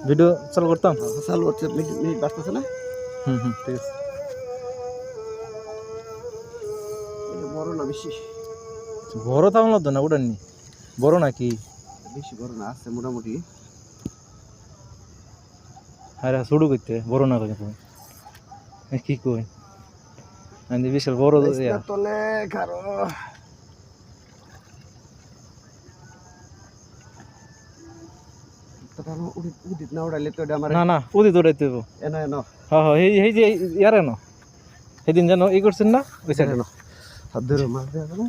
video চালু করতাম চালু হচ্ছে মিনিট বাঁচতেছে না ঠিক আছে এটা বড় না বেশি বড় তাও না তো না উড়াননি বড় নাকি বেশি বড় না আছে মোটামুটি আরে শুরু করতে বড় না কই কি কই আমি বিশাল বড় তলে খারো উদিত না উড়াইলে তো এটা আমার না না উদিত উড়াইতে হইব এনো এনো হ্যাঁ হ্যাঁ এই যে ইয়ার এনো সেদিন যেন ই করছেন না ওই সাইডে এনো হাত ধরে মাছ দেওয়া যাবে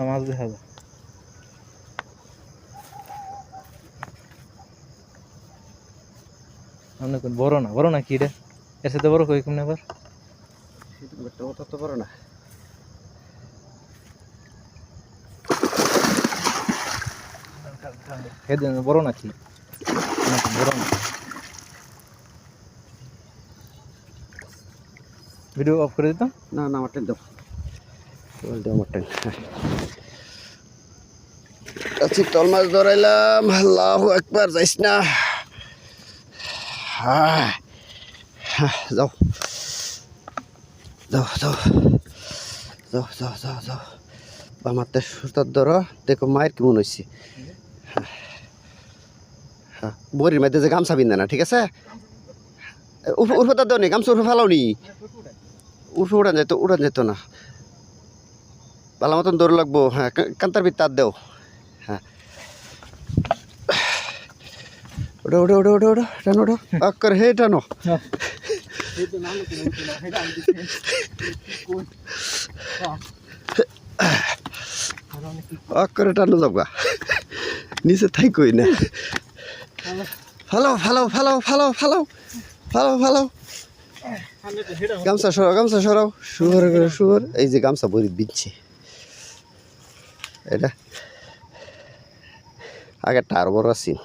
মাছ দেখা যায় আপনি কোন বড় না কি রে এর সাথে বড় কই কোন আবার তত বড় না সেদিন বড় নাকি বড় না ভিডিও অফ করে দিতাম না না আমার দাও দাও আমার আচ্ছা তল মাছ ধরাইলাম আল্লাহু আকবার যাইস না যাও যাও যাও যাও যাও যাও যাও বামাতে সুতার ধরো দেখো মায়ের কেমন হয়েছে হ্যাঁ বরির মধ্যে যে গামছা বিন্দা না ঠিক আছে উর্ফ তার দেও নি গামছা উর্ফে ফেলাও নি উর্ফে উড়ান যেত না ভালো মতন দৌড় লাগবো হ্যাঁ কান্তার ভিতর তার দেও হ্যাঁ ওটা ওটা ওটা ওটা ওটা টানো ওটা আক্কর হে টানো আক্করে টানো যাবগা নিচে থাই কই না ফালাও ফালাও ফালাও ফালাও ফালাও ফালাও ফালাও গামছা সরাও শুয়ার এই যে গামছা বড়ি বিচ্ছে এটা আগে টার বড় আছেন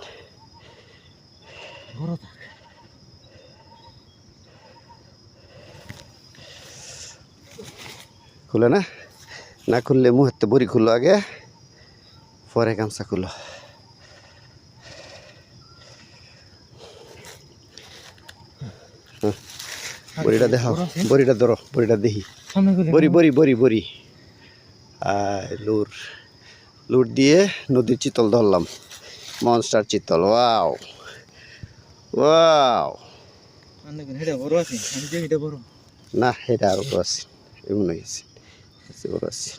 খুলে না না খুললে মুহূর্তে বড়ি খুললো আগে পরে গামছা খুলো বড়িটা দেখাও বড়িটা ধরো বড়িটা দেখি বড়ি লুর দিয়ে নদীর চিতল ধরলাম মনস্টার চিতল ওয়াও ওয়াও না এটা আরো বড় আছে এমন হয়েছে বড় আছে